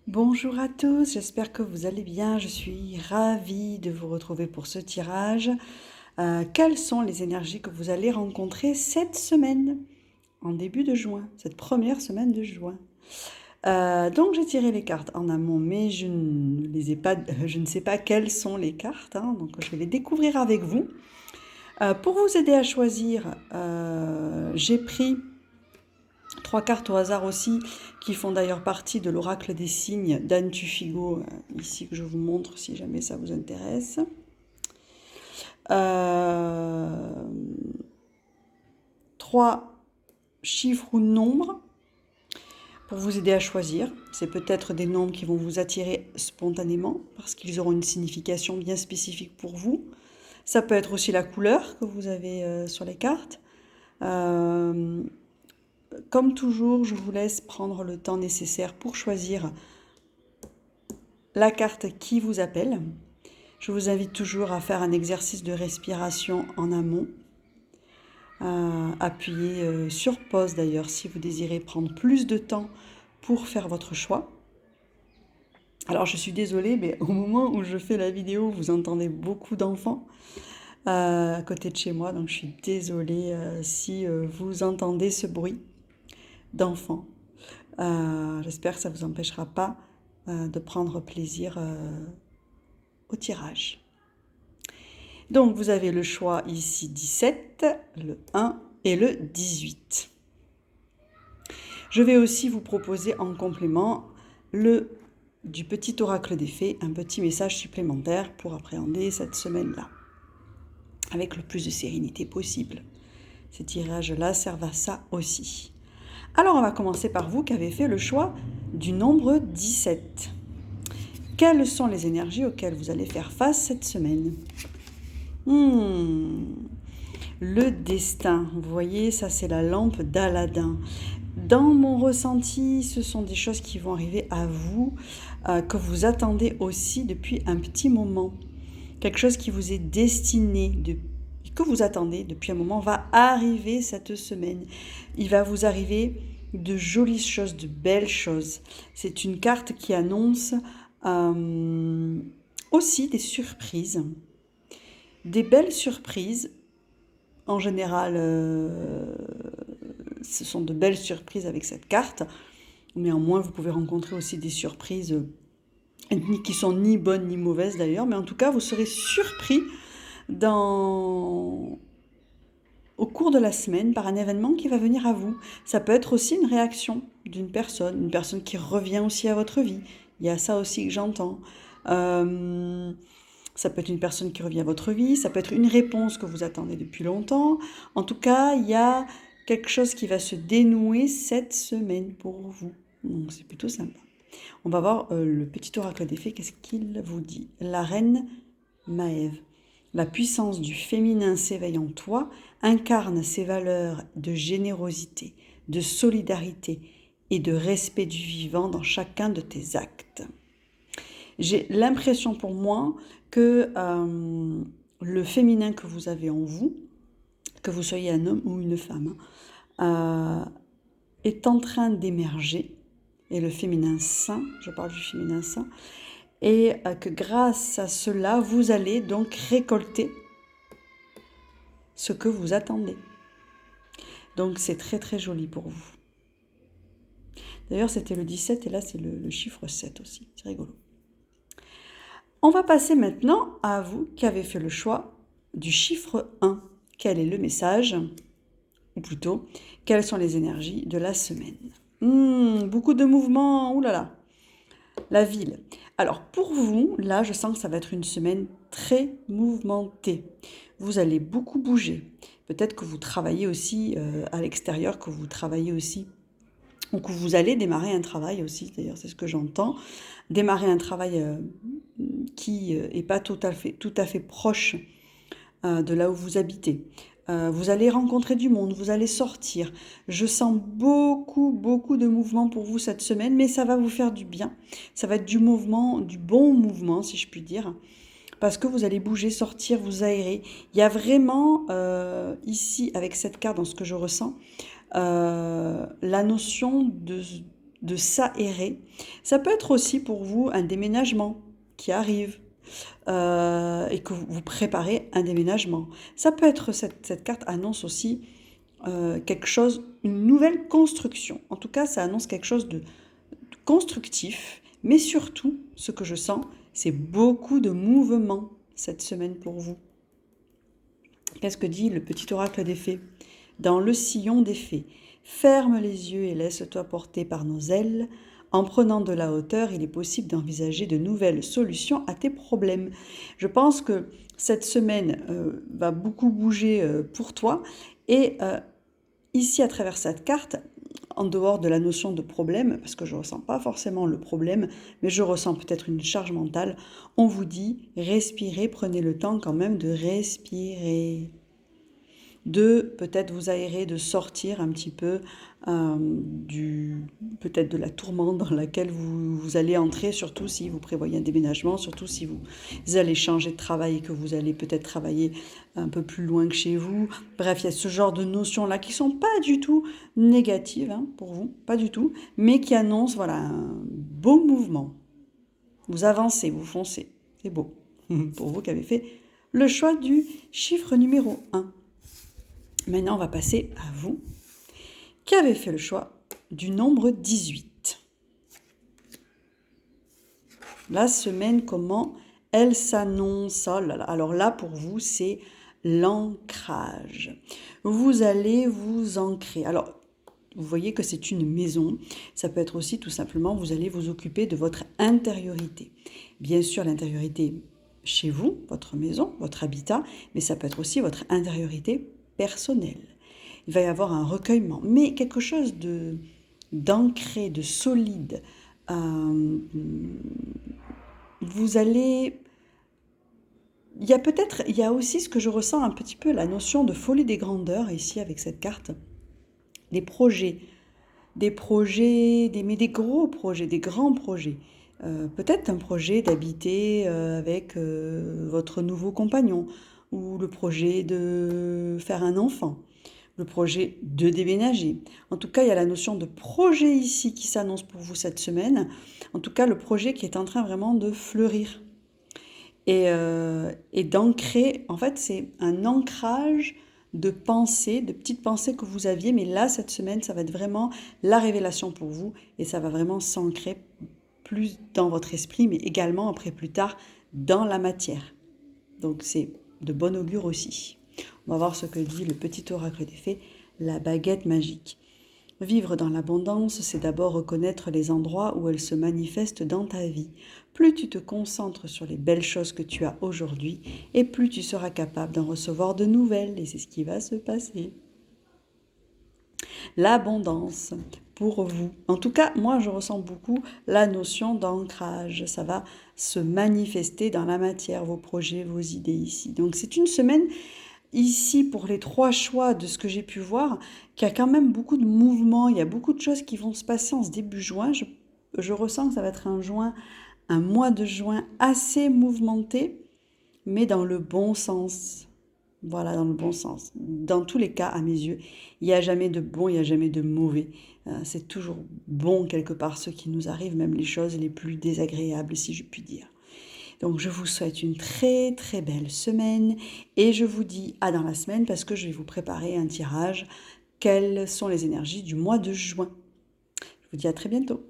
Bonjour à tous, j'espère que vous allez bien. Je suis ravie de vous retrouver pour ce tirage. Quelles sont les énergies que vous allez rencontrer cette semaine, en début de juin, cette première semaine de juin? Donc j'ai tiré les cartes en amont, mais je ne les ai pas, je ne sais pas quelles sont les cartes, hein, donc je vais les découvrir avec vous. Pour vous aider à choisir, j'ai pris 3 cartes au hasard aussi, qui font d'ailleurs partie de l'oracle des signes d'Anne Tufigo, ici que je vous montre si jamais ça vous intéresse. Euh, 3 chiffres ou nombres pour vous aider à choisir. C'est peut-être des nombres qui vont vous attirer spontanément parce qu'ils auront une signification bien spécifique pour vous. Ça peut être aussi la couleur que vous avez sur les cartes. Comme toujours, je vous laisse prendre le temps nécessaire pour choisir la carte qui vous appelle. Je vous invite toujours à faire un exercice de respiration en amont. Appuyez sur pause d'ailleurs si vous désirez prendre plus de temps pour faire votre choix. Alors je suis désolée, mais au moment où je fais la vidéo, vous entendez beaucoup d'enfants à côté de chez moi. Donc je suis désolée si vous entendez ce bruit d'enfants. J'espère que ça ne vous empêchera pas de prendre plaisir au tirage. Donc vous avez le choix ici 17, le 1 et le 18. Je vais aussi vous proposer en complément du petit oracle des fées, un petit message supplémentaire pour appréhender cette semaine-là, avec le plus de sérénité possible. Ces tirages-là servent à ça aussi. Alors on va commencer par vous qui avez fait le choix du nombre 17. Quelles sont les énergies auxquelles vous allez faire face cette semaine ? Le destin, vous voyez, ça c'est la lampe d'Aladin. Dans mon ressenti, ce sont des choses qui vont arriver à vous, que vous attendez aussi depuis un petit moment. Quelque chose qui vous est destiné, que vous attendez depuis un moment, va arriver cette semaine. Il va vous arriver de jolies choses, de belles choses. C'est une carte qui annonce aussi des surprises. Des belles surprises. En général, ce sont de belles surprises avec cette carte. Néanmoins, vous pouvez rencontrer aussi des surprises qui sont ni bonnes ni mauvaises d'ailleurs. Mais en tout cas, vous serez surpris au cours de la semaine par un événement qui va venir à vous. Ça peut être aussi une réaction d'une personne, une personne qui revient aussi à votre vie. Il y a ça aussi que j'entends. Ça peut être une personne qui revient à votre vie, ça peut être une réponse que vous attendez depuis longtemps. En tout cas, il y a quelque chose qui va se dénouer cette semaine pour vous. Donc c'est plutôt sympa. On va voir le petit oracle des fées, qu'est-ce qu'il vous dit ? La reine Maève. La puissance du féminin s'éveille en toi, incarne ses valeurs de générosité, de solidarité et de respect du vivant dans chacun de tes actes. J'ai l'impression pour moi que le féminin que vous avez en vous, que vous soyez un homme ou une femme, est en train d'émerger, et le féminin sain, je parle du féminin sain, et que grâce à cela, vous allez donc récolter ce que vous attendez. Donc c'est très très joli pour vous. D'ailleurs c'était le 17 et là c'est le chiffre 7 aussi, c'est rigolo. On va passer maintenant à vous qui avez fait le choix du chiffre 1. Quel est le message ? Ou plutôt, quelles sont les énergies de la semaine ? Beaucoup de mouvements, oulala. La ville. Alors pour vous, là je sens que ça va être une semaine très mouvementée. Vous allez beaucoup bouger. Peut-être que vous travaillez aussi à l'extérieur, que vous travaillez aussi, ou que vous allez démarrer un travail aussi, d'ailleurs c'est ce que j'entends. Démarrer un travail qui n'est pas tout à fait proche de là où vous habitez. Vous allez rencontrer du monde, vous allez sortir. Je sens beaucoup de mouvement pour vous cette semaine, mais ça va vous faire du bien. Ça va être du mouvement, du bon mouvement, si je puis dire, parce que vous allez bouger, sortir, vous aérer. Il y a vraiment, ici, avec cette carte, dans ce que je ressens, la notion de s'aérer. Ça peut être aussi pour vous un déménagement qui arrive et que vous préparez un déménagement. Ça peut être, cette carte annonce aussi quelque chose, une nouvelle construction. En tout cas, ça annonce quelque chose de constructif, mais surtout, ce que je sens, c'est beaucoup de mouvement cette semaine pour vous. Qu'est-ce que dit le petit oracle des fées? Dans le sillon des fées, ferme les yeux et laisse-toi porter par nos ailes. En prenant de la hauteur, il est possible d'envisager de nouvelles solutions à tes problèmes. Je pense que cette semaine va beaucoup bouger pour toi. Et ici, à travers cette carte, en dehors de la notion de problème, parce que je ne ressens pas forcément le problème, mais je ressens peut-être une charge mentale, on vous dit respirez, prenez le temps quand même de respirer, de peut-être vous aérer, de sortir un petit peu peut-être de la tourmente dans laquelle vous allez entrer, surtout si vous prévoyez un déménagement, surtout si vous allez changer de travail et que vous allez peut-être travailler un peu plus loin que chez vous. Bref, il y a ce genre de notions-là qui ne sont pas du tout négatives pour vous, pas du tout, mais qui annoncent voilà, un beau mouvement. Vous avancez, vous foncez, c'est beau. Pour vous qui avez fait le choix du chiffre numéro 1. Maintenant, on va passer à vous qui avez fait le choix du nombre 18. La semaine, comment elle s'annonce? Oh là là. Alors là, pour vous, c'est l'ancrage. Vous allez vous ancrer. Alors, vous voyez que c'est une maison. Ça peut être aussi tout simplement, vous allez vous occuper de votre intériorité. Bien sûr, l'intériorité chez vous, votre maison, votre habitat, mais ça peut être aussi votre intériorité personnelle. Il va y avoir un recueillement, mais quelque chose d'ancré, de solide. Vous allez... Il y a aussi ce que je ressens un petit peu, la notion de folie des grandeurs ici avec cette carte. Des projets, mais des gros projets, des grands projets. Peut-être un projet d'habiter avec votre nouveau compagnon, ou le projet de faire un enfant, le projet de déménager. En tout cas, il y a la notion de projet ici qui s'annonce pour vous cette semaine. En tout cas, le projet qui est en train vraiment de fleurir. Et d'ancrer, en fait, c'est un ancrage de pensées, de petites pensées que vous aviez, mais là, cette semaine, ça va être vraiment la révélation pour vous, et ça va vraiment s'ancrer plus dans votre esprit, mais également, après, plus tard, dans la matière. Donc, c'est de bon augure aussi. On va voir ce que dit le petit oracle des fées, la baguette magique. Vivre dans l'abondance, c'est d'abord reconnaître les endroits où elle se manifeste dans ta vie. Plus tu te concentres sur les belles choses que tu as aujourd'hui, et plus tu seras capable d'en recevoir de nouvelles, et c'est ce qui va se passer. L'abondance pour vous. En tout cas, moi, je ressens beaucoup la notion d'ancrage. Ça va se manifester dans la matière, vos projets, vos idées ici. Donc, c'est une semaine... Ici, pour les 3 choix de ce que j'ai pu voir, qu'il y a quand même beaucoup de mouvements, il y a beaucoup de choses qui vont se passer en ce début juin. Je ressens que ça va être un mois de juin assez mouvementé, mais dans le bon sens. Voilà, dans le bon sens. Dans tous les cas, à mes yeux, il n'y a jamais de bon, il n'y a jamais de mauvais. C'est toujours bon quelque part ce qui nous arrive, même les choses les plus désagréables, si je puis dire. Donc je vous souhaite une très très belle semaine et je vous dis à dans la semaine parce que je vais vous préparer un tirage. Quelles sont les énergies du mois de juin? Je vous dis à très bientôt.